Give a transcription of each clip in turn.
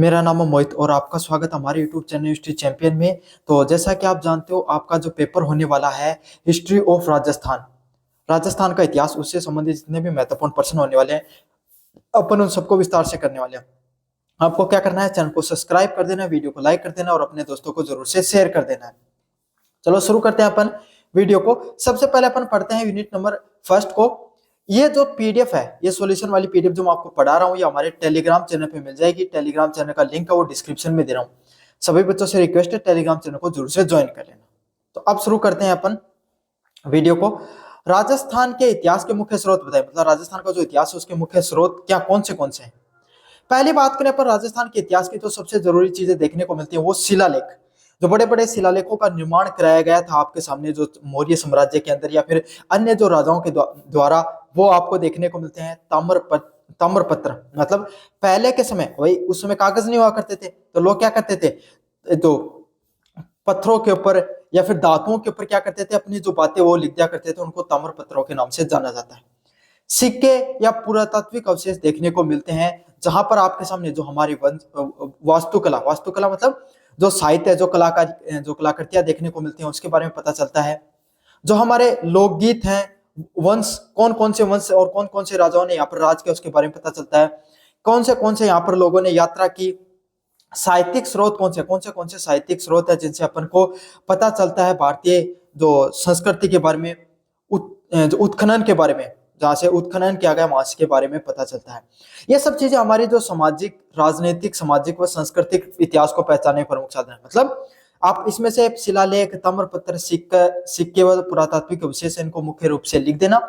मेरा नाम है मोहित और आपका स्वागत हमारे YouTube चैनल हिस्ट्री चैंपियन में। तो जैसा कि आप जानते हो, आपका जो पेपर होने वाला है हिस्ट्री ऑफ राजस्थान, राजस्थान का इतिहास, उससे संबंधित जितने भी महत्वपूर्ण प्रश्न होने वाले हैं अपन उन सबको विस्तार से करने वाले हैं। आपको क्या करना है, चैनल को सब्सक्राइब कर देना है, वीडियो को लाइक कर देना और अपने दोस्तों को जरूर से शेयर कर देना है। चलो शुरू करते हैं अपन वीडियो को। सबसे पहले अपन पढ़ते हैं यूनिट नंबर फर्स्ट को। ये जो पीडीएफ है, ये सॉल्यूशन वाली पीडीएफ जो मैं आपको पढ़ा रहा हूँ, ये हमारे टेलीग्राम चैनल पे मिल जाएगी। टेलीग्राम चैनल का लिंक है वो डिस्क्रिप्शन में दे रहा हूँ। सभी बच्चों से रिक्वेस्ट है टेलीग्राम चैनल को जरूर से ज्वाइन कर लेना। तो अब शुरू करते हैं अपन वीडियो को। राजस्थान के इतिहास के मुख्य स्रोत बताए, मतलब राजस्थान का जो इतिहास है उसके मुख्य स्रोत क्या कौन से हैं। पहली बात करें पर राजस्थान के इतिहास की, तो सबसे जरूरी चीजें देखने को मिलती है वो शिलालेख। जो बड़े बड़े शिलालेखों का निर्माण कराया गया था आपके सामने, जो मौर्य साम्राज्य के अंदर या फिर अन्य जो राजाओं के द्वारा, वो आपको देखने को मिलते हैं। ताम्रपत्र मतलब पहले के समय, वही उस समय कागज नहीं हुआ करते थे, तो लोग क्या करते थे, तो पत्थरों के ऊपर या फिर धातुओं के ऊपर क्या करते थे, अपनी जो बातें वो लिख दिया करते थे। उनको ताम्रपत्रों के नाम से जाना जाता है। सिक्के या पुरातात्विक अवशेष देखने को मिलते हैं, जहां पर आपके सामने जो हमारी वास्तुकला, वास्तुकला मतलब जो साहित्य, जो कलाकृतियां देखने को मिलती हैं उसके बारे में पता चलता है। जो हमारे लोकगीत हैं, वंश, कौन कौन से वंश और कौन कौन से राजाओं ने यहाँ पर राज किया उसके बारे में पता चलता है। कौन से यहाँ पर लोगों ने यात्रा की। साहित्यिक स्रोत कौन से साहित्यिक स्रोत है जिनसे अपन को पता चलता है भारतीय जो संस्कृति के बारे में, जो उत्खनन के बारे में, जहां से उत्खनन किया गया वहां के बारे में पता चलता है। ये सब चीजें हमारी जो सामाजिक, राजनीतिक, सामाजिक व सांस्कृतिक इतिहास को पहचानने के प्रमुख साधन है। मतलब आप इसमें से शिलालेख, ताम्रपत्र, सिक्के व पुरातात्विक अवशेष, इनको मुख्य रूप से लिख देना।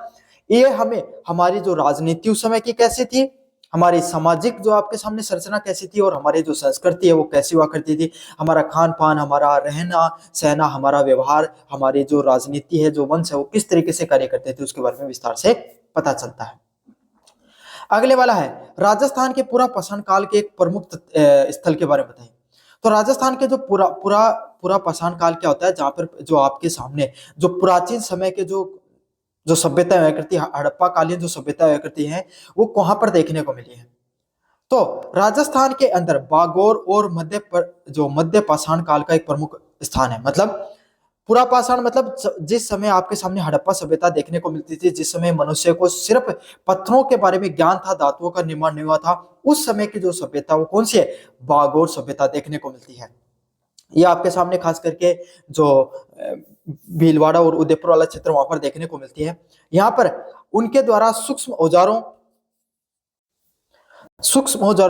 ये हमें हमारी जो राजनीति उस समय की कैसी थी, हमारी सामाजिक जो आपके सामने संरचना कैसी थी, और हमारी जो संस्कृति है वो कैसी हुआ करती थी, हमारा खान पान, हमारा रहना सहना, हमारा व्यवहार, हमारी जो राजनीति है, जो वंश है वो किस तरीके से कार्य करते थे, उसके बारे में विस्तार से पता चलता है। अगले वाला है राजस्थान के पूरा पाषाण काल के एक प्रमुख स्थल के बारे में बताइए। तो राजस्थान के जो पूरा पूरा पूरा पाषाण काल क्या होता है, जहां पर जो आपके सामने जो प्राचीन समय के जो जो सभ्यता हुआ करती है, हड़प्पा कालीन जो सभ्यता हुआ करती है, वो कहां पर देखने को मिली है। तो राजस्थान के अंदर बागौर और जो मध्य पाषाण काल का एक प्रमुख स्थान है। मतलब पूरा पाषाण मतलब जिस समय आपके सामने हड़प्पा सभ्यता देखने को मिलती थी, जिस समय मनुष्य को सिर्फ पत्थरों के बारे में ज्ञान था, धातुओं का निर्माण नहीं हुआ था, उस समय की जो सभ्यता वो कौन सी है, बागौर सभ्यता देखने को मिलती है। ये आपके सामने खास करके जो भीलवाड़ा और उदयपुर वाला क्षेत्र वहां पर देखने को मिलती है। यहाँ पर उनके द्वारा सूक्ष्म औजार,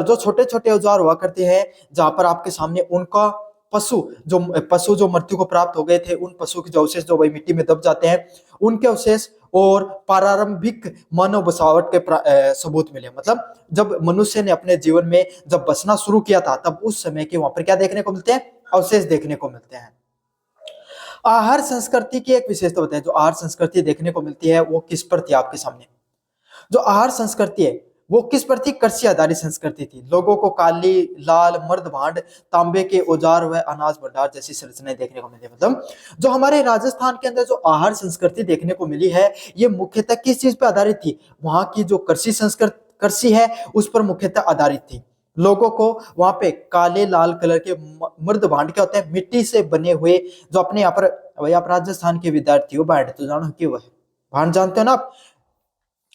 जो छोटे छोटे औजार हुआ करते हैं, जहां पर आपके सामने उनका पशु जो मृत्यु को प्राप्त हो गए थे, उन पशु के जो अवशेष जो वही मिट्टी में दब जाते हैं, उनके अवशेष और प्रारंभिक मानव बसावट के सबूत मिले। मतलब जब मनुष्य ने अपने जीवन में जब बसना शुरू किया था, तब उस समय के वहां पर क्या देखने को मिलते हैं, अवशेष देखने को मिलते हैं। आहार संस्कृति की एक विशेषता बताएं। जो आहार संस्कृति देखने को मिलती है वो किस पर थी आपके सामने। जो आहार संस्कृति है वो किस पर थी, कृषि आधारित संस्कृति थी। लोगों को काली, लाल, मर्द भांड, तांबे के औजार व अनाज भंडार जैसी संरचनाएं देखने को मिली। मतलब जो हमारे राजस्थान के अंदर जो आहार संस्कृति देखने को मिली है, ये मुख्यतः किस चीज पर आधारित थी, वहां की जो कृषि है उस पर मुख्यतः आधारित थी। लोगों को वहां पे काले, लाल कलर के मर्द भांड क्या होते हैं, मिट्टी से बने हुए, जो अपने यहाँ पर, वही आप राजस्थान के विद्यार्थी हो, भांड तो जानो क्यों है, भांड जानते हो ना आप।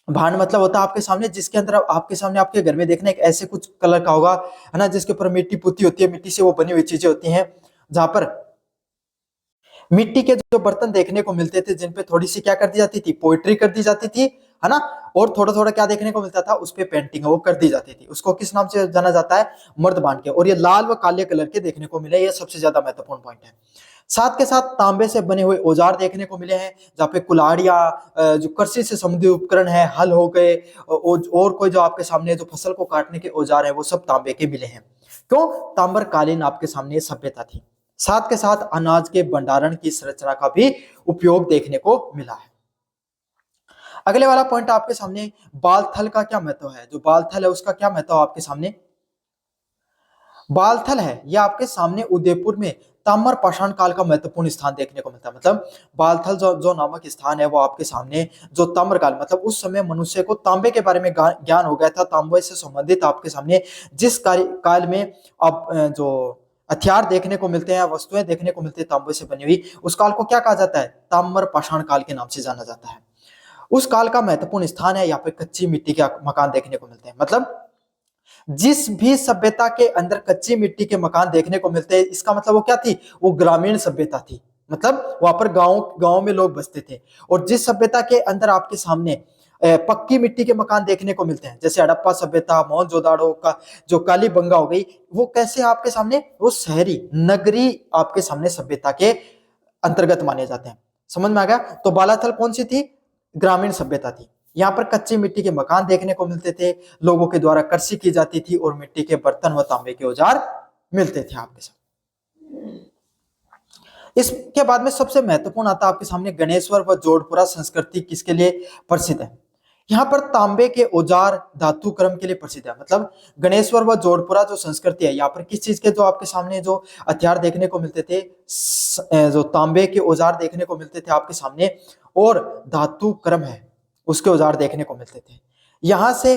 भांड मतलब होता है आपके सामने, जिसके अंदर आपके सामने आपके घर में देखना एक ऐसे कुछ कलर का होगा, है ना, जिसके ऊपर मिट्टी पुती होती है, मिट्टी से वो बनी हुई चीजें होती हैं, जहां पर मिट्टी के जो बर्तन देखने को मिलते थे, जिन पे थोड़ी सी क्या कर दी जाती थी, पोइट्री कर दी जाती थी, है ना, और थोड़ा थोड़ा क्या देखने को मिलता था, उस पे पेंटिंग वो कर दी जाती थी। उसको किस नाम से जाना जाता है, मर्द बांध के। और ये लाल व काले कलर के देखने को मिले, ये सबसे ज्यादा महत्वपूर्ण पॉइंट है। साथ के साथ तांबे से बने हुए औजार देखने को मिले हैं, जहाँ पे कुल्हाड़ियां, जो कृषि से संबंधित उपकरण है, हल हो गए, और कोई जो आपके सामने जो फसल को काटने के औजार है, वो सब तांबे के मिले हैं। क्यों, ताम्रकालीन आपके सामने सभ्यता थी। साथ के साथ अनाज के भंडारण की संरचना का भी उपयोग देखने को मिला है। अगले वाला पॉइंट आपके सामने, बालथल का क्या महत्व है। जो बालथल है उसका क्या महत्व आपके सामने। बालथल है यह आपके सामने उदयपुर में ताम्र पाषाण काल का महत्वपूर्ण स्थान देखने को मिलता है। मतलब बालथल जो नामक स्थान है वो आपके सामने जो ताम्र काल मतलब उस समय मनुष्य को तांबे के बारे में ज्ञान हो गया था, तांबे से संबंधित आपके सामने जिस काल में अब जो हथियार देखने को मिलते हैं, वस्तुएं देखने को मिलती है तांबे से बनी हुई, उस काल को क्या कहा जाता है? ताम्र पाषाण काल के नाम से जाना जाता है। उस काल का महत्वपूर्ण स्थान है, यहाँ पे कच्ची मिट्टी के मकान देखने को मिलते हैं। मतलब जिस भी सभ्यता के अंदर कच्ची मिट्टी के मकान देखने को मिलते हैं, इसका मतलब वो क्या थी? वो ग्रामीण सभ्यता थी। मतलब वहां पर गांव में लोग बसते थे। और जिस सभ्यता के अंदर आपके सामने पक्की मिट्टी के मकान देखने को मिलते हैं, जैसे हड़प्पा सभ्यता, मोहनजोदाड़ो का जो कालीबंगा हो गई, वो कैसे आपके सामने? वो शहरी नगरी आपके सामने सभ्यता के अंतर्गत माने जाते हैं। समझ में आ गया? तो बालाथल कौन सी थी? ग्रामीण सभ्यता थी। यहाँ पर कच्ची मिट्टी के मकान देखने को मिलते थे, लोगों के द्वारा कृषि की जाती थी और मिट्टी के बर्तन व तांबे के औजार मिलते थे आपके साथ। इसके बाद में सबसे महत्वपूर्ण आता है आपके सामने गणेश्वर व जोधपुरा संस्कृति किसके लिए प्रसिद्ध है? यहाँ पर तांबे के औजार धातु कर्म के लिए प्रसिद्ध है। मतलब गणेश्वर व जोधपुरा जो संस्कृति है, यहाँ पर किस चीज के जो आपके सामने जो हथियार देखने को मिलते थे, जो तांबे के औजार देखने को मिलते थे आपके सामने, और धातु कर्म है उसके औजार देखने को मिलते थे। यहां से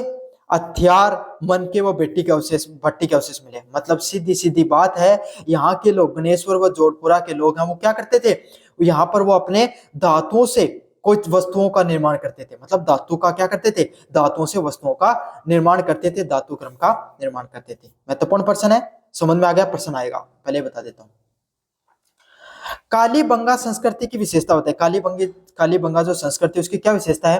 हथियार, मन के व भट्टी के अवशेष मिले। मतलब सीधी सीधी बात है, यहाँ के लोग गणेश्वर व जोधपुरा के लोग हैं, वो क्या करते थे? यहाँ पर वो अपने धातुओं से कुछ वस्तुओं का निर्माण करते थे। मतलब धातु का क्या करते थे? धातुओं से वस्तुओं का निर्माण करते थे, धातु क्रम का निर्माण करते थे। महत्वपूर्ण प्रश्न है, समझ में आ गया? प्रश्न आएगा, पहले बता देता हूं। कालीबंगा संस्कृति की विशेषता बताए। कालीबंगा जो संस्कृति उसकी क्या विशेषता है?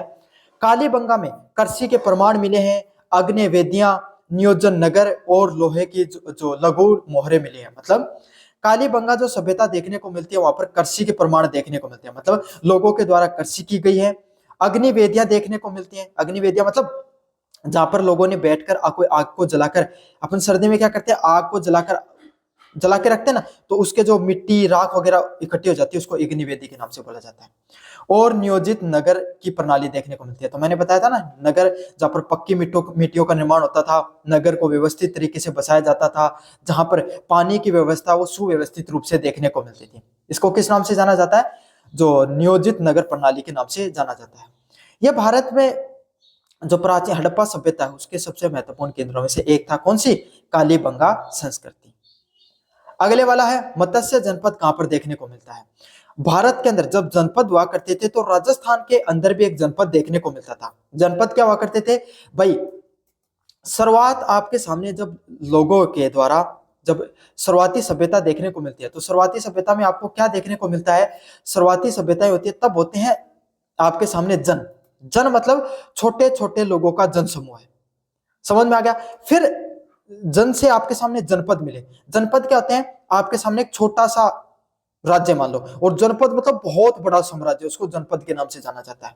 कालीबंगा में कृषि के प्रमाण मिले हैं, अग्नि वेदियां, नियोजन नगर और लोहे की जो लघु मोहरे मिले हैं। मतलब कालीबंगा जो सभ्यता देखने को मिलती है, वहां पर कृषि के प्रमाण देखने को मिलते हैं। मतलब लोगों के द्वारा कृषि की गई है। अग्नि वेदियां देखने को मिलती हैं। अग्नि वेदियां मतलब जहां पर लोगों ने बैठकर आग को जलाकर, अपन सर्दी में क्या करते हैं? आग को जला के रखते हैं ना, तो उसके जो मिट्टी राख वगैरह इकट्ठी हो जाती है, उसको अग्निवेदी के नाम से बोला जाता है। और नियोजित नगर की प्रणाली देखने को मिलती है। तो मैंने बताया था ना, नगर जहां पर पक्की मिट्टियों का निर्माण होता था, नगर को व्यवस्थित तरीके से बसाया जाता था, जहां पर पानी की व्यवस्था वो सुव्यवस्थित रूप से देखने को मिलती थी। इसको किस नाम से जाना जाता है? जो नियोजित नगर प्रणाली के नाम से जाना जाता है। यह भारत में जो प्राचीन हड़प्पा सभ्यता है उसके सबसे महत्वपूर्ण केंद्रों में से एक था। कौन सी? कालीबंगा संस्कृति। अगले वाला है मत्स्य जनपद कहां पर देखने को मिलता है? भारत के अंदर जब जनपद हुआ करते थे तो राजस्थान के अंदर भी एक जनपद देखने को मिलता था। जनपद क्या हुआ करते थे भाई? शुरुआत आपके सामने जब लोगों के द्वारा जब शुरुआती सभ्यता देखने को मिलती है, तो शुरुआती सभ्यता में आपको क्या देखने को मिलता है? शुरुआती सभ्यताएं होती है तब होते हैं आपके सामने जन मतलब छोटे छोटे लोगों का जन समूह है। समझ में आ गया? फिर जन से आपके सामने जनपद मिले। जनपद क्या होते हैं? आपके सामने एक छोटा सा राज्य मान लो, और जनपद मतलब बहुत बड़ा साम्राज्य, उसको जनपद के नाम से जाना जाता है।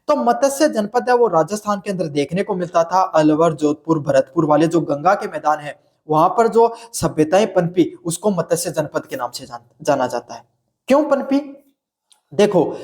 तो मत्स्य जनपद है वो राजस्थान के अंदर देखने को मिलता था। अलवर, जोधपुर, भरतपुर वाले जो गंगा के मैदान है, वहां पर जो सभ्यताएं पनपी उसको मत्स्य जनपद के नाम से जाना जाता है। क्यों पनपी? देखो,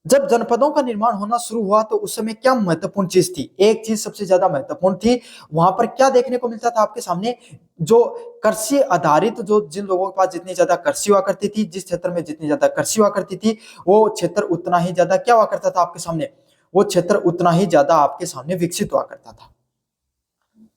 जब जनपदों का निर्माण होना शुरू हुआ तो उस समय क्या महत्वपूर्ण चीज थी? एक चीज सबसे ज्यादा महत्वपूर्ण थी, वहां पर क्या देखने को मिलता था आपके सामने? जो कृषि आधारित, जो जिन लोगों के पास जितनी ज्यादा कृषि हुआ करती थी, जिस क्षेत्र में जितनी ज्यादा कृषि हुआ करती थी, वो क्षेत्र उतना ही ज्यादा क्या हुआ करता था आपके सामने? वो क्षेत्र उतना ही ज्यादा आपके सामने विकसित हुआ करता था।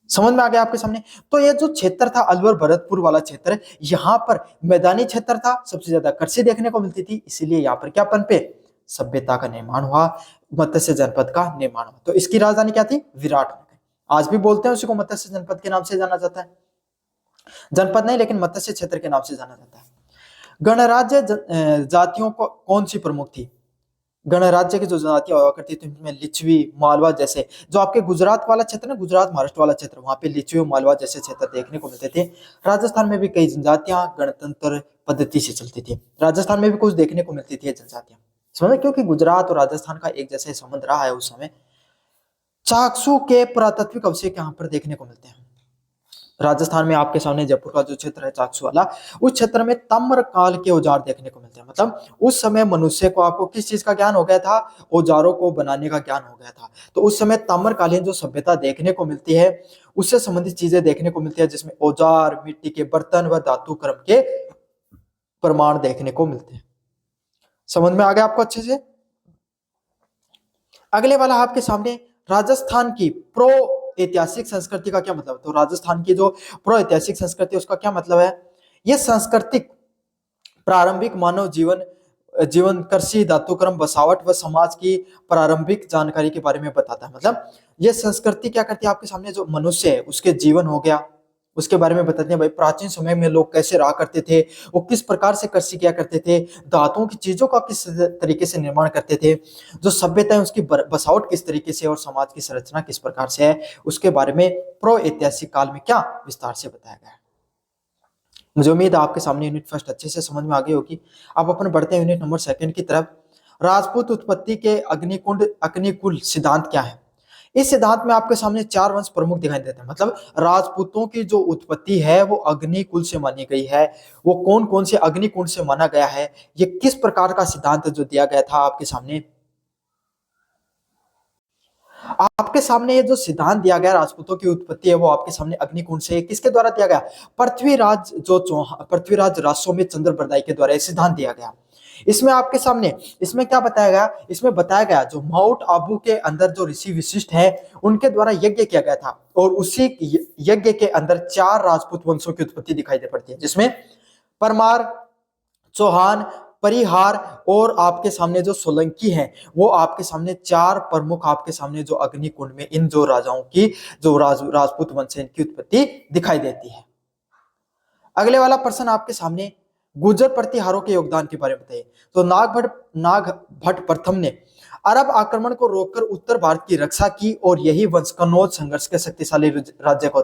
समझ में आ गया आपके सामने? तो ये जो क्षेत्र था अलवर भरतपुर वाला क्षेत्र, यहाँ पर मैदानी क्षेत्र था, सबसे ज्यादा कृषि देखने को मिलती थी, इसीलिए यहाँ पर क्या पनपे? सभ्यता का निर्माण हुआ, मत्स्य जनपद का निर्माण हुआ। तो इसकी राजधानी क्या थी? विराटनगर। आज भी बोलते हैं उसी को, मत्स्य जनपद के नाम से जाना जाता है। जनपद नहीं, लेकिन मत्स्य क्षेत्र के नाम से जाना जाता है। गणराज्य जातियों को कौन सी प्रमुख थी? गणराज्य की जो जातियां हुआ करती थी उनमें लिच्छवी, मालवा जैसे, जो आपके गुजरात वाला क्षेत्र ना, गुजरात महाराष्ट्र वाला क्षेत्र, वहां पे लिच्छवी, मालवा जैसे क्षेत्र देखने को मिलते थे। राजस्थान में भी कई जनजातियां गणतंत्र पद्धति से चलती थी। राजस्थान में भी कुछ देखने को मिलती थी जनजातियां, समझ, क्योंकि गुजरात और राजस्थान का एक जैसे संबंध रहा है उस समय। चाकसू के पुरातात्विक अवशेष यहाँ पर देखने को मिलते हैं। राजस्थान में आपके सामने जयपुर का जो क्षेत्र है चाकसू वाला, उस क्षेत्र में ताम्र काल के औजार देखने को मिलते हैं। मतलब उस समय मनुष्य को, आपको किस चीज का ज्ञान हो गया था? औजारों को बनाने का ज्ञान हो गया था। तो उस समय ताम्रकालीन जो सभ्यता देखने को मिलती है, उससे संबंधित चीजें देखने को मिलती है, जिसमें औजार, मिट्टी के बर्तन व धातु कर्म के प्रमाण देखने को मिलते हैं। समझ में आ गया आपको अच्छे से? अगले वाला आपके सामने राजस्थान की प्रो ऐतिहासिक संस्कृति का क्या मतलब। तो राजस्थान की जो प्रो ऐतिहासिक संस्कृति उसका क्या मतलब है? यह सांस्कृतिक प्रारंभिक मानव जीवन जीवन कृषि धातुक्रम बसावट व समाज की प्रारंभिक जानकारी के बारे में बताता है। मतलब ये संस्कृति क्या करती है आपके सामने, जो मनुष्य है उसके जीवन हो गया उसके बारे में बताते हैं। भाई प्राचीन समय में लोग कैसे रहा करते थे, वो किस प्रकार से कृषि किया करते थे, धातुओं की चीजों का किस तरीके से निर्माण करते थे, जो सभ्यता है उसकी बसावट किस तरीके से और समाज की संरचना किस प्रकार से है, उसके बारे में प्रो ऐतिहासिक काल में क्या विस्तार से बताया गया है। मुझे उम्मीद है आपके सामने यूनिट फर्स्ट अच्छे से समझ में आ गई होगी। अब अपन बढ़ते हैं यूनिट नंबर सेकंड की तरफ। राजपूत उत्पत्ति के अग्निकुल सिद्धांत क्या है? इस सिद्धांत में आपके सामने चार वंश प्रमुख दिखाई देते हैं। मतलब राजपूतों की जो उत्पत्ति है वो अग्निकुल से मानी गई है। वो कौन कौन से अग्निकुल से माना गया है, ये किस प्रकार का सिद्धांत जो दिया गया था आपके सामने। आपके सामने ये जो सिद्धांत दिया गया राजपूतों की उत्पत्ति है वो आपके सामने अग्निकुंड से, किसके द्वारा दिया गया? पृथ्वीराज रासोमेध चंद्र बरदाई के द्वारा ये सिद्धांत दिया गया। इसमें आपके सामने इसमें क्या बताया गया? इसमें बताया गया जो माउंट आबू के अंदर जो ऋषि विशिष्ट है उनके द्वारा यज्ञ किया गया था, और उसी यज्ञ के अंदर चार राजपूत वंशों की उत्पत्ति दिखाई दे पड़ती है, जिसमें परमार, चौहान, परिहार और आपके सामने जो सोलंकी है, वो आपके सामने चार प्रमुख आपके सामने जो अग्निकुंड में इन जो राजाओं की जो राजपूत वंश है इनकी उत्पत्ति दिखाई देती है। अगले वाला प्रश्न आपके सामने गुर्जर प्रतिहारों के योगदान के बारे में बताइए। तो नागभट्ट प्रथम ने अरब आक्रमण को रोककर उत्तर भारत की रक्षा की और यही वंश कन्नौज संघर्ष के शक्तिशाली राज्य का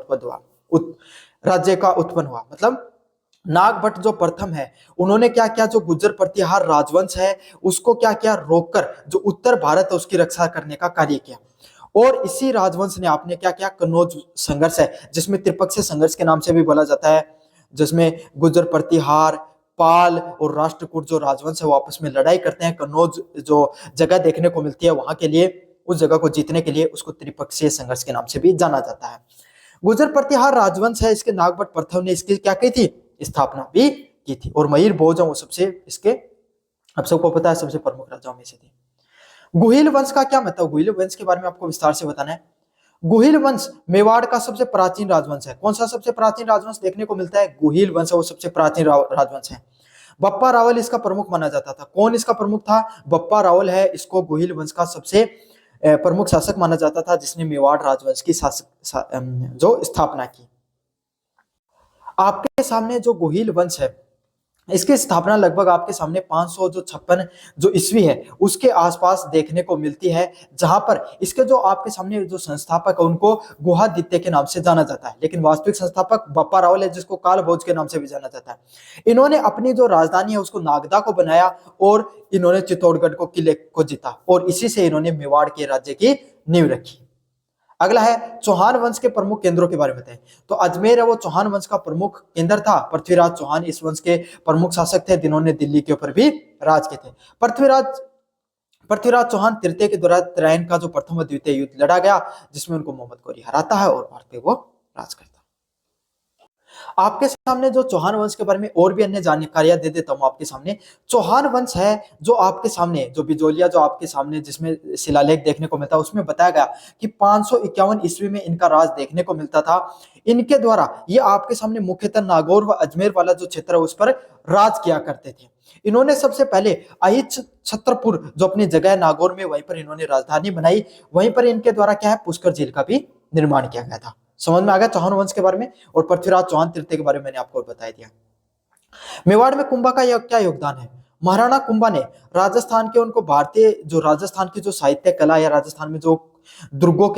उत्पन्न हुआ। मतलब नागभट्ट जो प्रथम है उन्होंने क्या किया, जो गुर्जर प्रतिहार राजवंश है उसको क्या किया, रोककर जो उत्तर भारत है उसकी रक्षा करने का कार्य किया। और इसी राजवंश ने आपने क्या किया, कन्नौज संघर्ष है जिसमें त्रिपक्षीय संघर्ष के नाम से भी बोला जाता है, जिसमें गुर्जर प्रतिहार, पाल और राष्ट्रकूट जो राजवंश है वो आपस में लड़ाई करते हैं। कन्नौज जो जगह देखने को मिलती है वहां के लिए, उस जगह को जीतने के लिए उसको त्रिपक्षीय संघर्ष के नाम से भी जाना जाता है। गुर्जर प्रतिहार राजवंश है, इसके नागभट्ट प्रथम ने इसकी क्या की थी, स्थापना भी की थी। और मयूर भोज वो सबसे इसके आप सबको पता है सबसे प्रमुख राजाओं में से थे। गुहिल वंश का क्या मतलब, गुहिल वंश के बारे में आपको विस्तार से बताना है। गुहिल वंश मेवाड़ का सबसे प्राचीन राजवंश है। कौन सा सबसे प्राचीन राजवंश देखने को मिलता है? गुहिल वंश है, वो सबसे प्राचीन राजवंश है। बप्पा रावल इसका प्रमुख माना जाता था। कौन इसका प्रमुख था? बप्पा रावल है, इसको गुहिल वंश का सबसे प्रमुख शासक माना जाता था जिसने मेवाड़ राजवंश की जो स्थापना की। आपके सामने जो गुहिल वंश है इसकी स्थापना लगभग आपके सामने 556 जो ईस्वी है उसके आसपास देखने को मिलती है, जहां पर इसके जो आपके सामने जो संस्थापक है उनको गुहादित्य के नाम से जाना जाता है, लेकिन वास्तविक संस्थापक बप्पा रावल है जिसको काल भोज के नाम से भी जाना जाता है। इन्होंने अपनी जो राजधानी है उसको नागदा को बनाया और इन्होंने चित्तौड़गढ़ को किले को जीता और इसी से इन्होंने मेवाड़ के राज्य की नींव रखी। अगला है चौहान वंश के प्रमुख केंद्रों के बारे में बताएं। तो अजमेर है वो चौहान वंश का प्रमुख केंद्र था। पृथ्वीराज चौहान इस वंश के प्रमुख शासक थे जिन्होंने दिल्ली के ऊपर भी राज किए थे। पृथ्वीराज चौहान तृतीय के दौरान त्रैन का जो प्रथम और द्वितीय युद्ध लड़ा गया जिसमें उनको मोहम्मद गौरी हराता है और भारत पे वो राज करता है। आपके सामने जो चौहान वंश के बारे में और भी अन्य जानकारियां दे देता हूं आपके सामने। चौहान वंश है जो आपके सामने जो बिजोलिया जो आपके सामने जिसमें शिलालेख देखने को मिलता है उसमें बताया गया कि 551 ईस्वी में इनका राज देखने को मिलता था। इनके द्वारा ये आपके सामने मुख्यतः नागौर व अजमेर वाला जो क्षेत्र है उस पर राज किया करते थे। इन्होंने सबसे पहले अहिच छत्रपुर जो अपनी जगह है नागौर में वहीं पर इन्होंने राजधानी बनाई। वहीं पर इनके द्वारा क्या है, पुष्कर झील का भी निर्माण किया गया था। समझ में आ गया चौहान वंश के बारे में। और पृथ्वीराज चौहान तृतीय के बारे में मैंने आपको बता दिया। मेवाड़ में कुंभा का क्या योगदान है? महाराणा कुंभा ने राजस्थान के उनको भारतीय जो राजस्थान की जो साहित्य कला या राजस्थान में जो दुर्ग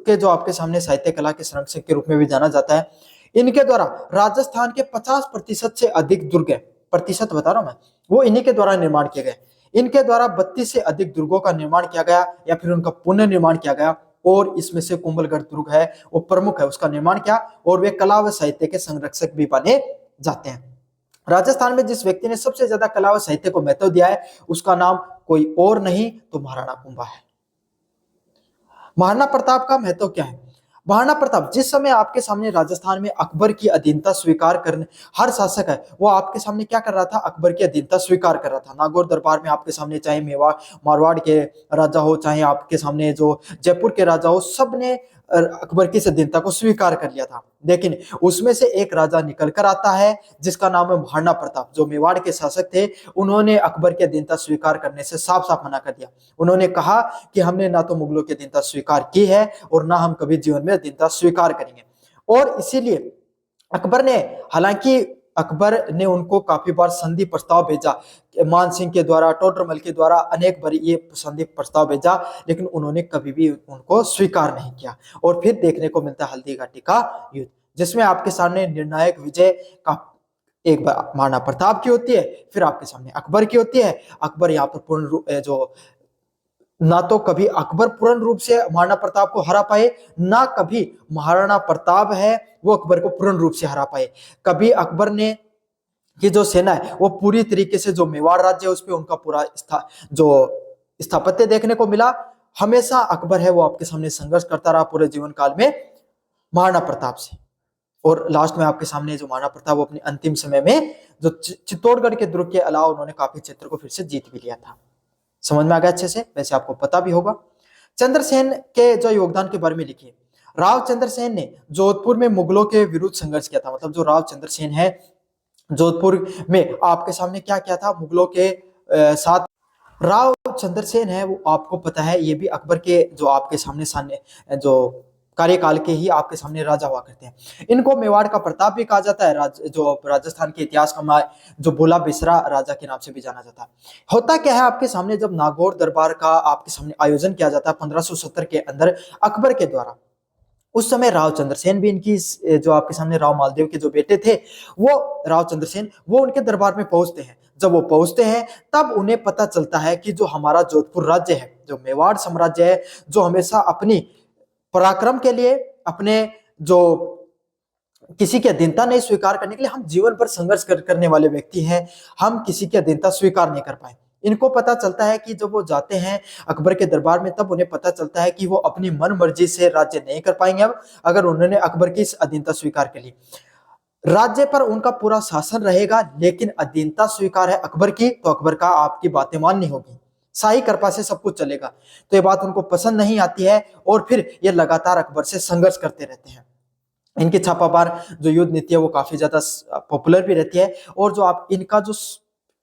के जो आपके सामने साहित्य कला के संरक्षक के रूप में भी जाना जाता है। इनके द्वारा राजस्थान के 50% से अधिक दुर्ग है, प्रतिशत बता रहा हूं मैं, वो इन्हीं के द्वारा निर्माण किए गए। इनके द्वारा 32 से अधिक दुर्गों का निर्माण किया गया या फिर उनका पुनर्निर्माण किया गया और इसमें से कुंभलगढ़ दुर्ग है वो प्रमुख है, उसका निर्माण किया और वे कला व साहित्य के संरक्षक भी बने जाते हैं। राजस्थान में जिस व्यक्ति ने सबसे ज्यादा कला व साहित्य को महत्व दिया है उसका नाम कोई और नहीं तो महाराणा कुंभा है। महाराणा प्रताप का महत्व क्या है? महाराणा प्रताप, जिस समय आपके सामने राजस्थान में अकबर की अधीनता स्वीकार करने, हर शासक है वो आपके सामने क्या कर रहा था, अकबर की अधीनता स्वीकार कर रहा था। नागौर दरबार में आपके सामने चाहे मेवाड़ मारवाड़ के राजा हो, चाहे आपके सामने जो जयपुर के राजा हो, सब ने अकबर की अधीनता को स्वीकार कर लिया था। लेकिन उसमें से एक राजा निकल कर आता है जिसका नाम है महाराणा प्रताप, जो मेवाड़ के शासक थे। उन्होंने अकबर की अधीनता स्वीकार करने से साफ साफ मना कर दिया। उन्होंने कहा कि हमने ना तो मुगलों की अधीनता स्वीकार की है और ना हम कभी जीवन में अधीनता स्वीकार करेंगे। और इसीलिए अकबर ने, हालांकि अकबर ने उनको काफी बार संधि प्रस्ताव भेजा, मान सिंह के द्वारा, टोडरमल के द्वारा अनेक बार ये संधि प्रस्ताव भेजा, लेकिन उन्होंने कभी भी उनको स्वीकार नहीं किया। और फिर देखने को मिलता है हल्दी घाटी का युद्ध, जिसमें आपके सामने निर्णायक विजय का एक बार महाराणा प्रताप की होती है, फिर आपके सामने अकबर की होती है। अकबर यहाँ पर पूर्ण रूप जो ना तो कभी अकबर पूर्ण रूप से महाराणा प्रताप को हरा पाए, ना कभी महाराणा प्रताप है वो अकबर को पूर्ण रूप से हरा पाए। कभी अकबर ने की जो सेना है वो पूरी तरीके से, जो मेवाड़ राज्य है उस पर उनका पूरा जो स्थापत्य देखने को मिला। हमेशा अकबर है वो आपके सामने संघर्ष करता रहा पूरे जीवन काल में महाराणा प्रताप से। और लास्ट में आपके सामने जो महाराणा प्रताप वो अपने अंतिम समय में जो चित्तौड़गढ़ के दुर्ग के अलावा उन्होंने काफी क्षेत्र को फिर से जीत भी लिया था। समझ में आ गया अच्छे से, वैसे आपको पता भी होगा। चंद्रसेन के जो योगदान के बारे में लिखिए। राव चंद्रसेन ने जोधपुर में मुगलों के विरुद्ध संघर्ष किया था। मतलब जो राव चंद्रसेन है जोधपुर में आपके सामने क्या किया था, मुगलों के साथ। राव चंद्रसेन है वो आपको पता है ये भी अकबर के जो आपके सामने जो कार्यकाल के ही आपके सामने राजा हुआ करते हैं। इनको मेवाड़ का प्रताप भी कहा जाता है, जो राजस्थान के इतिहास का जो भोला बिसरा राजा के नाम से भी जाना जाता है। होता क्या है आपके सामने, जब नागौर दरबार का आपके सामने आयोजन किया जाता है 1570 के अंदर अकबर के द्वारा, उस समय राव चंद्रसेन भी इनकी जो आपके सामने राव मालदेव के जो बेटे थे वो राव चंद्रसेन, वो उनके दरबार में पहुंचते हैं। जब वो पहुंचते हैं तब उन्हें पता चलता है कि जो हमारा जोधपुर राज्य है, जो मेवाड़ साम्राज्य है, जो हमेशा अपनी पराक्रम के लिए, अपने जो किसी की अधीनता नहीं स्वीकार करने के लिए हम जीवन भर संघर्ष करने वाले व्यक्ति हैं, हम किसी की अधीनता स्वीकार नहीं कर पाए। इनको पता चलता है कि जब वो जाते हैं अकबर के दरबार में, तब उन्हें पता चलता है कि वो अपनी मन मर्जी से राज्य नहीं कर पाएंगे अब, अगर उन्होंने अकबर की इस अधीनता स्वीकार कर ली। राज्य पर उनका पूरा शासन रहेगा, लेकिन अधीनता स्वीकार है अकबर की, तो अकबर का आपकी बातें माननी होगी, शाही कृपा से सब कुछ चलेगा। तो ये बात उनको पसंद नहीं आती है और फिर ये लगातार अकबर से संघर्ष करते रहते हैं। इनकी छापामार जो युद्ध नीति है वो काफी ज्यादा पॉपुलर भी रहती है। और जो आप इनका जो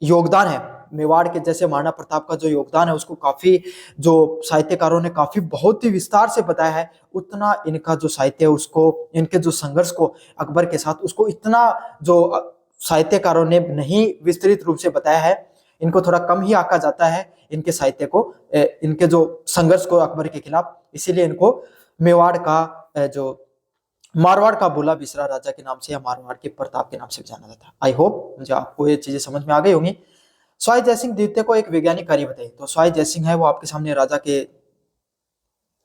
योगदान है मेवाड़ के, जैसे महाराणा प्रताप का जो योगदान है उसको काफी जो साहित्यकारों ने काफी बहुत ही विस्तार से बताया है, उतना इनका जो साहित्य है उसको, इनके जो संघर्ष को अकबर के साथ, उसको इतना जो साहित्यकारों ने नहीं विस्तृत रूप से बताया है। इनको थोड़ा कम ही आंका जाता है इनके साहित्य को, इनके जो संघर्ष को अकबर के खिलाफ। इसीलिए इनको मेवाड़ का जो मारवाड़ का भोला बिसरा राजा के नाम से या मारवाड़ के प्रताप के नाम से जाना जाता है। आई होप मुझे आपको ये चीजें समझ में आ गई होंगी। स्वाई जयसिंह द्वितीय को एक वैज्ञानिक कार्य बताइए। तो स्वाई जयसिंह है वो आपके सामने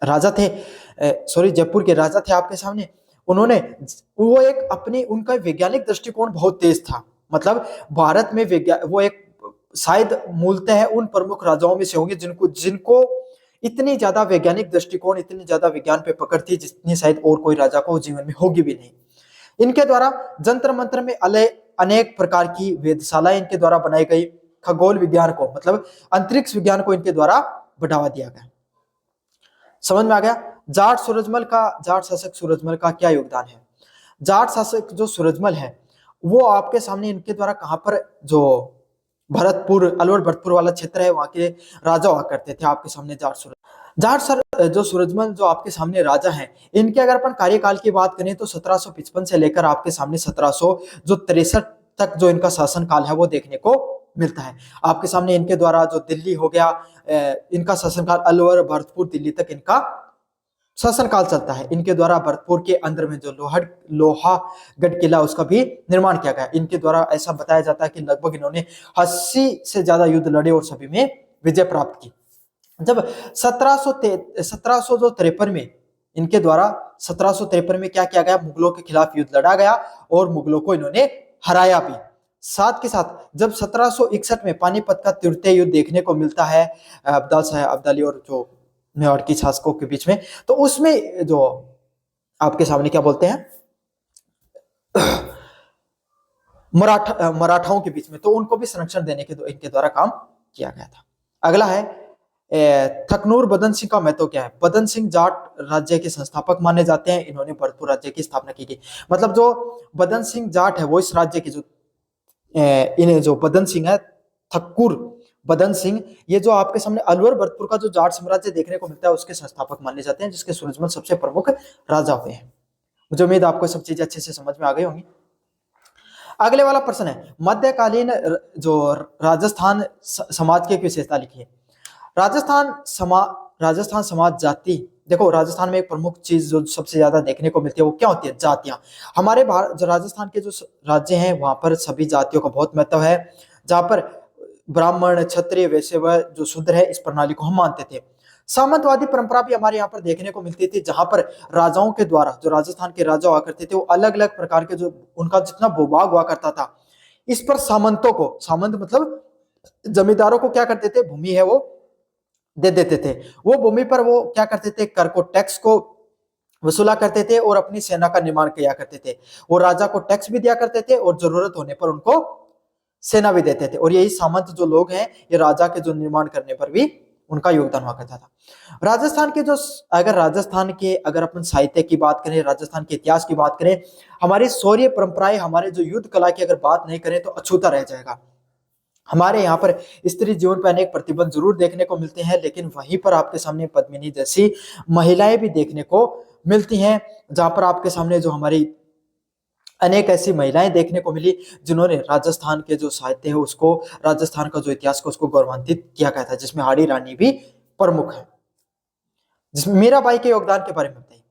राजा थे, सॉरी जयपुर के राजा थे आपके सामने। उन्होंने वो एक अपनी, उनका वैज्ञानिक दृष्टिकोण बहुत तेज था। मतलब भारत में वो एक शायद मूलतः उन प्रमुख राजाओं में से होंगे जिनको इतनी ज्यादा वैज्ञानिक दृष्टिकोण, इतनी ज्यादा विज्ञान पे पकड़ थी जितनी शायद और कोई राजा को जीवन में होगी भी नहीं। इनके द्वारा जंत्र मंत्र में अनेक प्रकार की वेधशालाएं इनके द्वारा बनाई गई। खगोल विज्ञान को, मतलब अंतरिक्ष विज्ञान को इनके द्वारा बढ़ावा दिया गया। समझ में आ गया। जाट शासक सूरजमल का क्या योगदान है। जाट शासक जो सूरजमल है वो आपके सामने इनके द्वारा कहां पर, जो भरतपुर, अलवर भरतपुर वाला क्षेत्र है, वहां के राजा हुआ करते थे आपके सामने जो सूरजमल जो आपके सामने राजा हैं, इनके अगर अपन कार्यकाल की बात करें तो 1755 से लेकर आपके सामने 1763 तक जो इनका शासन काल है वो देखने को मिलता है। आपके सामने इनके द्वारा जो दिल्ली हो गया, इनका शासनकाल, अलवर भरतपुर दिल्ली तक इनका शासनकाल चलता है। इनके द्वारा भरतपुर के अंदर में जो लोहागढ़ किला उसका भी निर्माण किया गया। इनके द्वारा ऐसा बताया जाता है कि लगभग इन्होंने 80 से ज्यादा युद्ध लड़े और सभी में विजय प्राप्त की। जब 1753 में इनके द्वारा 1753 में क्या किया गया, मुगलों के खिलाफ युद्ध लड़ा गया और मुगलों को इन्होंने हराया भी। साथ के साथ जब 1761 में पानीपत का तृतीय युद्ध देखने को मिलता है अब्दाली और जो मेवाड़ की शासकों के बीच में, तो उसमें जो आपके सामने क्या बोलते हैं, मराठाओं के बीच में, तो उनको भी संरक्षण देने के इनके द्वारा काम किया गया था। अगला है थकनूर बदन सिंह का महत्व क्या है। बदन सिंह जाट राज्य के संस्थापक माने जाते हैं, इन्होंने भरतपुर राज्य की स्थापना की थी। मतलब जो बदन सिंह जाट है वो इस राज्य के जो इन्हें जो बदन सिंह है, थक्कुर बदन सिंह, ये जो आपके सामने अलवर भरतपुर का जो जाट साम्राज्य देखने को मिलता है उसके संस्थापक माने जाते हैं, जिसके सूरजमल सबसे प्रमुख राजा हुए हैं। मुझे उम्मीद आपको सब चीजें अच्छे से समझ में आ गई होंगी। अगले वाला प्रश्न है, मध्यकालीन जो राजस्थान समाज की एक विशेषता लिखी है। राजस्थान समाज जाति, देखो राजस्थान में एक प्रमुख चीज जो सबसे ज्यादा देखने को मिलती है वो क्या होती है, जातियां। हमारे भारत जो राजस्थान के जो राज्य हैं वहां पर सभी जातियों का बहुत महत्व है, जहां पर ब्राह्मण क्षत्रिय वैश्य व जो शूद्र है इस प्रणाली को हम मानते थे। सामंतवादी परंपरा भी हमारे यहाँ पर देखने को मिलती थी, जहां पर राजाओं के द्वारा, जो राजस्थान के राजा हुआ करते थे, वो अलग अलग प्रकार के जो उनका जितना भूभाग हुआ करता था, इस पर सामंतों को, सामंत मतलब जमींदारों को क्या करते थे, भूमि है वो दे देते थे। वो भूमि पर वो क्या करते थे, कर को, टैक्स को वसूला करते थे और अपनी सेना का निर्माण किया करते थे। वो राजा को टैक्स भी दिया करते थे और जरूरत होने पर उनको सेना भी देते थे। और यही सामंत जो लोग हैं, ये राजा के जो निर्माण करने पर भी उनका योगदान हुआ करता था। राजस्थान के जो, अगर राजस्थान के, अगर अपन साहित्य की बात करें, राजस्थान के इतिहास की बात करें, हमारी शौर्य परंपराएं, हमारे जो युद्ध कला की अगर बात नहीं करें तो अछूता रह जाएगा। हमारे यहाँ पर स्त्री जीवन पर अनेक प्रतिबंध जरूर देखने को मिलते हैं, लेकिन वहीं पर आपके सामने पद्मिनी जैसी महिलाएं भी देखने को मिलती हैं, जहां पर आपके सामने जो हमारी अनेक ऐसी महिलाएं देखने को मिली जिन्होंने राजस्थान के जो साहित्य है उसको, राजस्थान का जो इतिहास को उसको गौरवान्वित किया गया था, जिसमें हाड़ी रानी भी प्रमुख है। जिसमें मीराबाई के योगदान के बारे में बताइए।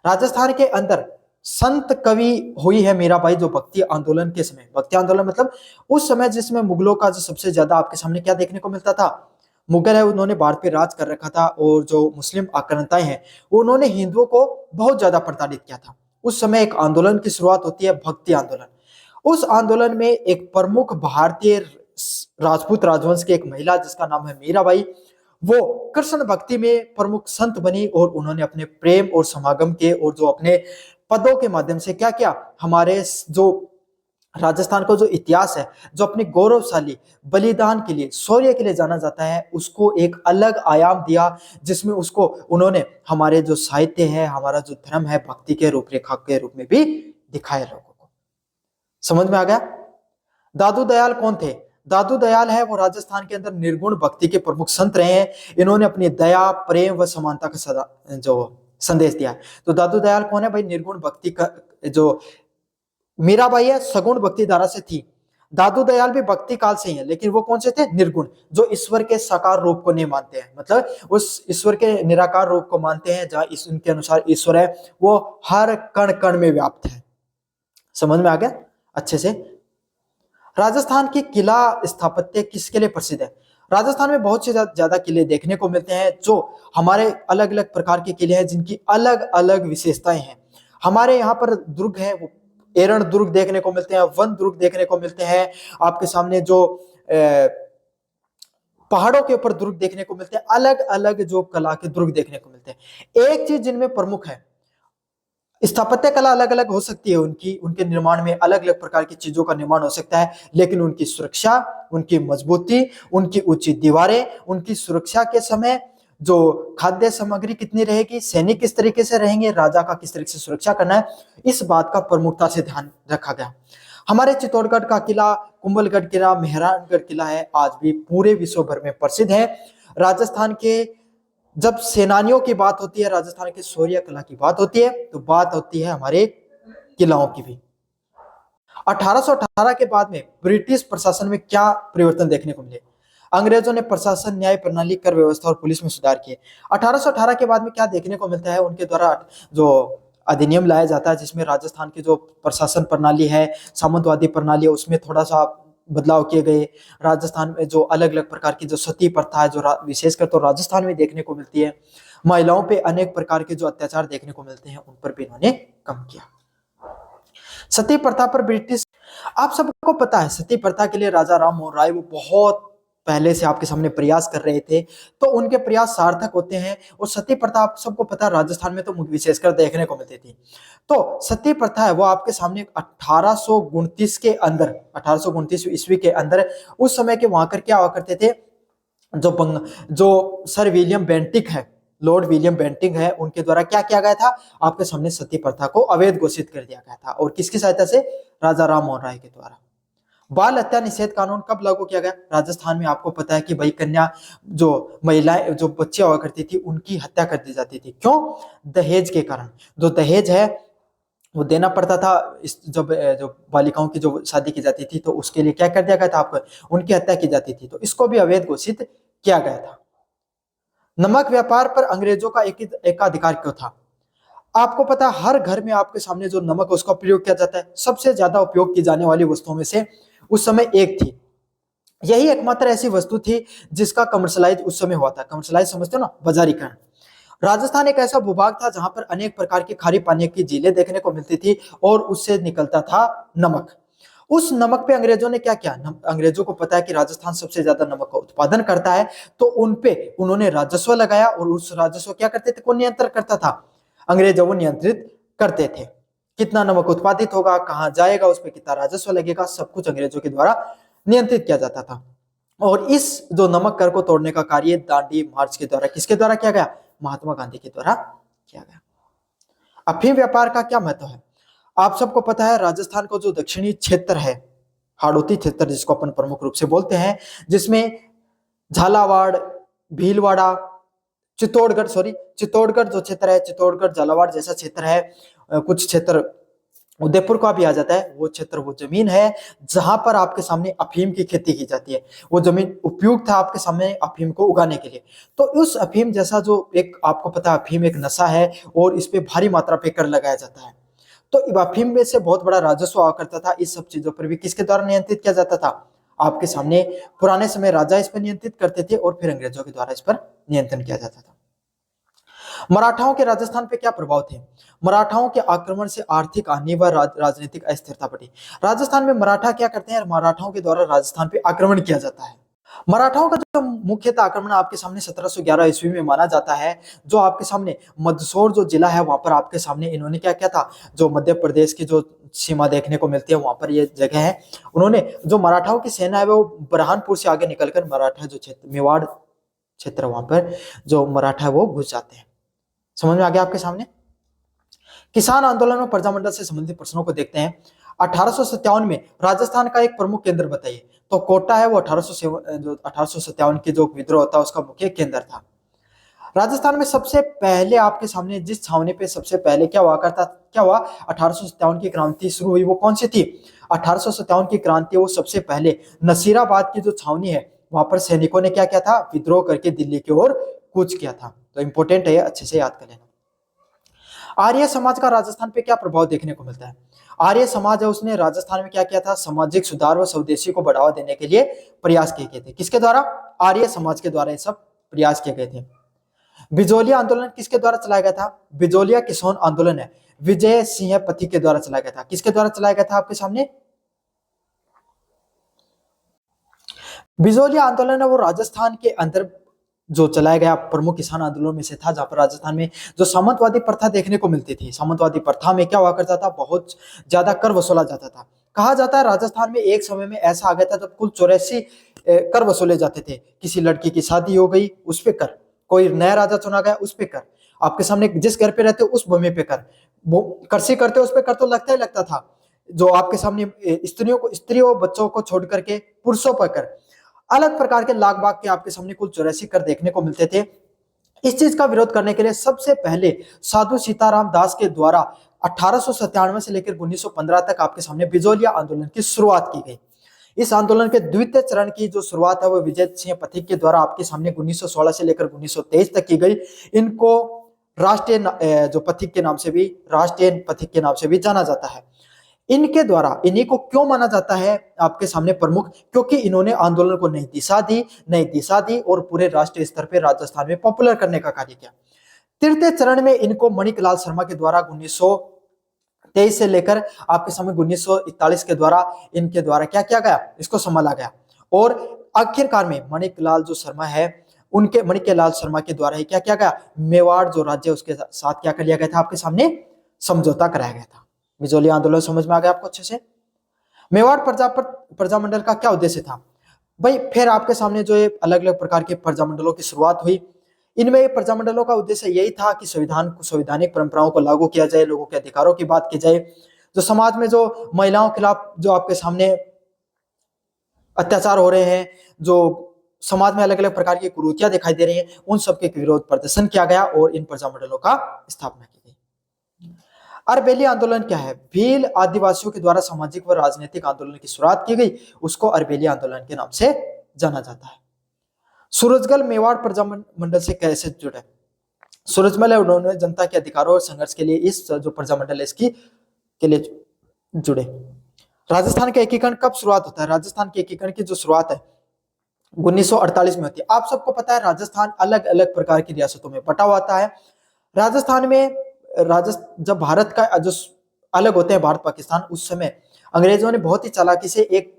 राजस्थान के अंदर संत कवि हुई है मीराबाई, जो भक्ति आंदोलन के समय, भक्ति आंदोलन मतलब उस समय जिसमें मुगलों का जो सबसे ज्यादा आपके सामने क्या देखने को मिलता था, मुगल है उन्होंने भारत पे राज कर रखा था, और जो मुस्लिम आक्रांताएं हैं उन्होंने हिंदुओं को बहुत ज्यादा प्रताड़ित किया था। उस समय एक आंदोलन की शुरुआत होती है, भक्ति आंदोलन। उस आंदोलन में एक प्रमुख भारतीय राजपूत राजवंश की एक महिला जिसका नाम है मीराबाई, वो कृष्ण भक्ति में प्रमुख संत बनी, और उन्होंने अपने प्रेम और समागम के और जो अपने पदों के माध्यम से क्या किया, हमारे जो राजस्थान का जो इतिहास है, जो अपने गौरवशाली बलिदान के लिए, शौर्य के लिए जाना जाता है, उसको एक अलग आयाम दिया, जिसमें उसको उन्होंने हमारे जो साहित्य है, हमारा जो धर्म है, भक्ति के रूपरेखा के रूप में भी दिखाया लोगों को। समझ में आ गया। दादू दयाल कौन थे? दादू दयाल है वो राजस्थान के अंदर निर्गुण भक्ति के प्रमुख संत रहे हैं। इन्होंने अपनी दया, प्रेम व समानता का सदा जो संदेश दिया है। तो दादू दयाल कौन है भाई? निर्गुण भक्ति का जो मीराबाई है सगुण भक्ति धारा से थी, दादू दयाल भी भक्ति काल से ही है, लेकिन वो कौन से थे? निर्गुण, जो ईश्वर के साकार रूप को नहीं मानते हैं, मतलब उस ईश्वर के निराकार रूप को मानते हैं, जहां उनके अनुसार ईश्वर है वो हर कण कण में व्याप्त है। समझ में आ गया अच्छे से। राजस्थान की किला स्थापत्य किसके लिए प्रसिद्ध है? राजस्थान में बहुत से ज्यादा किले देखने को मिलते हैं, जो हमारे अलग अलग प्रकार के किले हैं, जिनकी अलग अलग विशेषताएं हैं। हमारे यहाँ पर दुर्ग है वो एरण दुर्ग देखने को मिलते हैं, वन दुर्ग देखने को मिलते हैं, आपके सामने जो पहाड़ों के ऊपर दुर्ग देखने को मिलते हैं, अलग अलग जो कला के दुर्ग देखने को मिलते हैं। एक चीज जिनमें प्रमुख है, स्थापत्य कला अलग अलग हो सकती है, उनकी उनके निर्माण में अलग अलग प्रकार की चीजों का निर्माण हो सकता है, लेकिन उनकी सुरक्षा, उनकी मजबूती, उनकी ऊंची दीवारें, उनकी सुरक्षा के समय जो खाद्य सामग्री कितनी रहेगी, सैनिक किस तरीके से रहेंगे, राजा का किस तरीके से सुरक्षा करना है, इस बात का प्रमुखता से ध्यान रखा गया। हमारे चित्तौड़गढ़ का किला, कुंभलगढ़ किला, मेहरानगढ़ किला है, आज भी पूरे विश्व भर में प्रसिद्ध है। राजस्थान के जब सेनानियों की बात होती है, राजस्थान के शौर्य कला की बात होती है, तो बात होती है हमारे किलाओं की भी। 1818 के बाद में ब्रिटिश प्रशासन में क्या परिवर्तन देखने को मिले? अंग्रेजों ने प्रशासन, न्याय प्रणाली, कर व्यवस्था और पुलिस में सुधार किए। 1818 के बाद में क्या देखने को मिलता है? उनके द्वारा जो अधिनियम लाया जाता है, जिसमें राजस्थान की जो प्रशासन प्रणाली है, सामंतवादी प्रणाली है, उसमें थोड़ा सा बदलाव किए गए। राजस्थान में जो अलग अलग प्रकार की जो सती प्रथा है, जो विशेषकर तो राजस्थान में देखने को मिलती है, महिलाओं पे अनेक प्रकार के जो अत्याचार देखने को मिलते हैं, उन पर भी इन्होंने कम किया। सती प्रथा पर ब्रिटिश, आप सबको पता है सती प्रथा के लिए राजा राम मोहन राय वो बहुत पहले से आपके सामने प्रयास कर रहे थे, तो उनके प्रयास सार्थक होते हैं। और सती प्रथा आप सबको पता है राजस्थान में तो विशेषकर देखने को मिलती थी। तो सती प्रथा है वो आपके सामने 1829 के अंदर, 1829 ईस्वी के अंदर, उस समय के वहां कर क्या हुआ करते थे, जो सर विलियम बेंटिक है, लॉर्ड विलियम बेंटिक है, उनके द्वारा क्या किया गया था, आपके सामने सती प्रथा को अवैध घोषित कर दिया गया था। और किसकी सहायता से? राजा राम मोहन राय के द्वारा। बाल हत्या निषेध कानून कब लागू किया गया? राजस्थान में आपको पता है कि भाई कन्या, जो महिलाएं, जो बच्चे हुआ करती थी, उनकी हत्या कर दी जाती थी। क्यों? दहेज के कारण। जो दहेज है वो देना पड़ता था। इस जब जो बालिकाओं की जो शादी की जाती थी, तो उसके लिए क्या कर दिया गया था, आपको उनकी हत्या की जाती थी। तो इसको भी अवैध घोषित किया गया था। नमक व्यापार पर अंग्रेजों का एकाधिकार क्यों था? आपको पता है हर घर में आपके सामने जो नमक है उसका प्रयोग किया जाता है। सबसे ज्यादा उपयोग की जाने वाली वस्तुओं में से उस समय एक थी। यही एकमात्र ऐसी वस्तु थी जिसका कमर्शलाइज उस समय हुआ था। कमर्शलाइज समझते हो ना, बाजारीकरण। राजस्थान एक ऐसा भूभाग था जहां पर अनेक प्रकार की खारी पानी की झीलें देखने को मिलती थी और उससे निकलता था नमक। उस नमक पे अंग्रेजों ने क्या किया? अंग्रेजों को पता है कि राजस्थान सबसे ज्यादा नमक का उत्पादन करता है, तो उन पे उन्होंने राजस्व लगाया। और उस राजस्व क्या करते थे, कौन नियंत्रण करता था? अंग्रेज वो नियंत्रित करते थे। कितना नमक उत्पादित होगा, कहां जाएगा, उस पर कितना राजस्व लगेगा, सब कुछ अंग्रेजों के द्वारा नियंत्रित किया जाता था। और इस जो नमक कर को तोड़ने का कार्य दांडी मार्च के द्वारा, किसके द्वारा किया गया? महात्मा गांधी के द्वारा किया गया। अफीम व्यापार का क्या महत्व है? आप सबको पता है राजस्थान का जो दक्षिणी क्षेत्र है, हाड़ौती क्षेत्र जिसको अपन प्रमुख रूप से बोलते हैं, जिसमें झालावाड़, भीलवाड़ा, चित्तौड़गढ़ जो क्षेत्र है, चित्तौड़गढ़ झालावाड़ जैसा क्षेत्र है, कुछ क्षेत्र उदयपुर का भी आ जाता है, वो क्षेत्र, वो जमीन है जहां पर आपके सामने अफीम की खेती की जाती है। वो जमीन उपयुक्त है आपके सामने अफीम को उगाने के लिए। तो उस अफीम जैसा जो एक, आपको पता है अफीम एक नशा है और इस पे भारी मात्रा पे कर लगाया जाता है। तो अफीम में से बहुत बड़ा राजस्व आया करता था। इस सब चीजों पर भी किसके द्वारा नियंत्रित किया जाता था? आपके सामने पुराने समय राजा इस पर नियंत्रित करते थे और फिर अंग्रेजों के द्वारा इस पर नियंत्रण किया जाता था। मराठाओं के राजस्थान पे क्या प्रभाव थे? मराठाओं के आक्रमण से आर्थिक हानि व राजनीतिक अस्थिरता बढ़ी। राजस्थान में मराठा क्या करते हैं? मराठाओं के द्वारा राजस्थान पे आक्रमण किया जाता है। मराठाओं का जो मुख्यतः आक्रमण आपके सामने 1711 ईस्वी में माना जाता है, जो आपके सामने मंदसौर जो जिला है वहां पर आपके सामने इन्होंने क्या किया था, जो मध्य प्रदेश की जो सीमा देखने को मिलती है वहां पर ये जगह है, उन्होंने जो मराठाओं की सेना है वो बुरहानपुर से आगे निकलकर मराठा जो क्षेत्र, मेवाड़ क्षेत्र, वहां पर जो मराठा है वो घुस जाते हैं। समझ में आ गया आपके सामने? किसान आंदोलन और प्रजामंडल से संबंधित प्रश्नों को देखते हैं। 1857 में राजस्थान का एक प्रमुख केंद्र बताइए। तो कोटा है वो 1857 की जो विद्रोह था उसका मुख्य केंद्र था। राजस्थान में सबसे पहले आपके सामने जिस छावनी पे सबसे पहले क्या हुआ करता, क्या हुआ, 1857 की क्रांति शुरू हुई, वो कौन सी थी? 1857 की क्रांति, वो सबसे पहले नसीराबाद की जो छावनी है वहां पर सैनिकों ने क्या किया था, विद्रोह करके दिल्ली की ओर कूच किया था। तो इंपॉर्टेंट है, अच्छे से याद कर लेना। आर्य समाज का राजस्थान पे क्या प्रभाव देखने को मिलता है? आर्य समाज है उसने राजस्थान में क्या किया था, सामाजिक सुधार व स्वदेशी को बढ़ावा देने के लिए प्रयास किए गए थे। किसके द्वारा? आर्य समाज के द्वारा ये सब प्रयास किए गए थे। बिजोलिया आंदोलन किसके द्वारा चलाया गया था? बिजोलिया किसान आंदोलन है विजय सिंह पथिक के द्वारा चलाया गया था। किसके द्वारा चलाया गया था आपके सामने? बिजोलिया आंदोलन है वो राजस्थान के अंदर जो चलाया गया प्रमुख किसान आंदोलन में से था, जहां पर राजस्थान में जो सामंतवादी प्रथा देखने को मिलती थी। सामंतवादी प्रथा में क्या हुआ करता था, बहुत ज्यादा कर वसूला जाता था। कहा जाता है राजस्थान में एक समय में ऐसा आ गया था जब कुल 84 कर वसूले जाते थे। किसी लड़की की शादी हो गई उस पे कर, कोई नया राजा चुना गया उस पे कर, आपके सामने जिस घर पे रहते हो उस भूमि पे कर, वो कृषि करते हो उस पे कर, तो लगता ही लगता था। जो आपके सामने स्त्रियों बच्चों को छोड़ करके पुरुषों पर कर, अलग प्रकार के लाग बाग के आपके सामने कुल 84 कर देखने को मिलते थे। इस चीज का विरोध करने के लिए सबसे पहले साधु सीताराम दास के द्वारा 1897 से लेकर 1915 तक आपके सामने बिजोलिया आंदोलन की शुरुआत की गई। इस आंदोलन के द्वितीय चरण की जो शुरुआत है वो विजय सिंह पथिक के द्वारा आपके सामने 1916 से लेकर 1923 तक की गई। इनको राष्ट्रीय जो पथिक के नाम से भी, राष्ट्रीय पथिक के नाम से भी जाना जाता है। इनके द्वारा, इन्हीं को क्यों माना जाता है आपके सामने प्रमुख? क्योंकि इन्होंने आंदोलन को नई दिशा दी और पूरे राष्ट्रीय स्तर पर राजस्थान में पॉपुलर करने का कार्य किया। तृतीय चरण में इनको मणिक लाल शर्मा के द्वारा 1923 से लेकर आपके सामने 1941 के द्वारा इनके द्वारा क्या किया गया, इसको संभाला गया। और आखिरकार में मणिकलाल जो शर्मा है, उनके मणिकलाल शर्मा के द्वारा ही क्या किया गया, मेवाड़ जो राज्य उसके साथ क्या कर लिया गया था, आपके सामने समझौता कराया गया था। बिजोली आंदोलन समझ में आ गया आपको अच्छे से। मेवाड़ प्रजामंडल का क्या उद्देश्य था भाई, फिर आपके सामने जो ये अलग अलग प्रकार के प्रजामंडलों की शुरुआत हुई, इनमें प्रजामंडलों का उद्देश्य यही था कि संवैधानिक परंपराओं को लागू किया जाए, लोगों के अधिकारों की बात की जाए, जो समाज में जो महिलाओं के खिलाफ जो आपके सामने अत्याचार हो रहे हैं, जो समाज में अलग अलग प्रकार की कुरीतियां दिखाई दे रही हैं, उन सबके विरोध प्रदर्शन किया गया और इन प्रजामंडलों का स्थापना की गई। अरबेली आंदोलन क्या है, भील आदिवासियों के द्वारा सामाजिक व राजनीतिक आंदोलन की शुरुआत की गई, उसको अरबेली आंदोलन के नाम से जाना जाता है। सूरजमल मेवाड़ प्रजामंडल से कैसे जुड़े, सूरजमल है उन्होंने जनता के अधिकारों और संघर्ष के लिए इस जो प्रजामंडल है इसकी के लिए जुड़े। राजस्थान का एकीकरण कब शुरुआत होता है, राजस्थान के एकीकरण की जो शुरुआत है 1948 में होती है। आप सबको पता है राजस्थान अलग अलग प्रकार की रियासतों में बटा हुआ है। राजस्थान में जब भारत का जो अलग होते हैं भारत पाकिस्तान, उस समय अंग्रेजों ने बहुत ही चालाकी से एक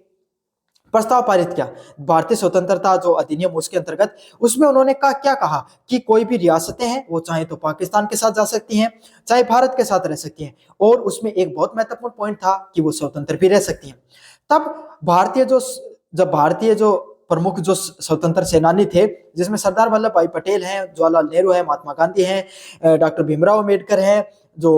प्रस्ताव पारित किया, भारतीय स्वतंत्रता जो अधिनियम उसके अंतर्गत, उसमें उन्होंने क्या कहा कि कोई भी रियासतें हैं वो चाहे तो पाकिस्तान के साथ जा सकती हैं, चाहे भारत के साथ रह सकती हैं, और उसमें एक बहुत महत्वपूर्ण पॉइंट था कि वो स्वतंत्र भी रह सकती हैं। तब भारतीय जो प्रमुख जो स्वतंत्र सेनानी थे, जिसमें सरदार वल्लभ भाई पटेल हैं, जवाहरलाल नेहरू है, महात्मा गांधी हैं, डॉक्टर भीमराव अम्बेडकर हैं, जो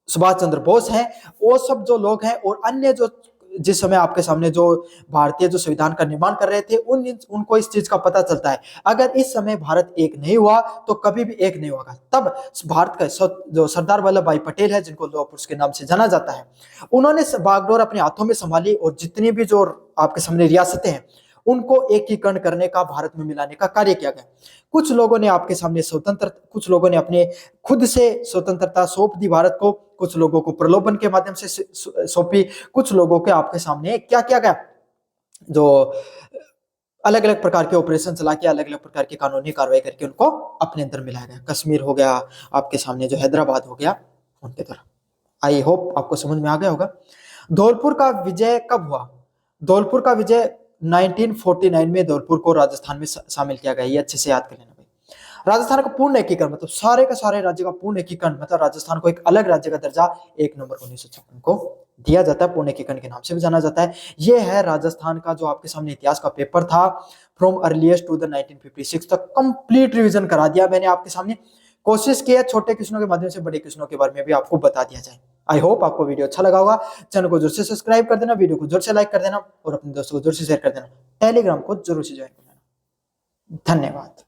सुभाष चंद्र बोस हैं, वो सब जो लोग हैं और अन्य जो जिस समय आपके सामने जो भारतीय जो संविधान का निर्माण कर रहे थे, उनको इस चीज का पता चलता है, अगर इस समय भारत एक नहीं हुआ तो कभी भी एक नहीं होगा। तब भारत का जो सरदार वल्लभ भाई पटेल है, जिनको लौह पुरुष के नाम से जाना जाता है, उन्होंने बागडोर अपने हाथों में संभाली और जितनी भी जो आपके सामने रियासतें हैं उनको एकीकरण करने का, भारत में मिलाने का कार्य किया गया। कुछ लोगों ने आपके सामने कुछ लोगों ने अपने खुद से स्वतंत्रता सौंप दी भारत को, कुछ लोगों को प्रलोभन के माध्यम से सौंपी, कुछ लोगों के आपके सामने क्या किया गया, जो अलग अलग प्रकार के ऑपरेशन चला के अलग अलग प्रकार की कानूनी कार्रवाई करके उनको अपने अंदर मिलाया गया। कश्मीर हो गया आपके सामने, जो हैदराबाद हो गया, उनके द्वारा। आई होप आपको समझ में आ गया होगा। धौलपुर का विजय कब हुआ, धौलपुर का विजय 1949 में धौलपुर को राजस्थान में शामिल किया गया। ये अच्छे से याद कर लेना भाई। राजस्थान का पूर्ण एकीकरण मतलब सारे का सारे राज्य का पूर्ण एकीकरण, मतलब राजस्थान को एक अलग राज्य का दर्जा 1 नवंबर 1956 को दिया जाता है, पूर्ण एकीकरण के नाम से भी जाना जाता है। ये है राजस्थान का जो आपके सामने इतिहास का पेपर था, फ्रॉम अर्लीस्ट टू द 1956 तक कंप्लीट रिवीजन करा दिया मैंने आपके सामने। कोशिश की है छोटे क्वेश्चनों के माध्यम से बड़े क्वेश्चनों के बारे में भी आपको बता दिया जाए। आई होप आपको वीडियो अच्छा लगा होगा। चैनल को जोर से सब्सक्राइब कर देना, वीडियो को जोर से लाइक कर देना और अपने दोस्तों को जोर से शेयर कर देना। टेलीग्राम को जरूर से ज्वाइन कर लेना। धन्यवाद।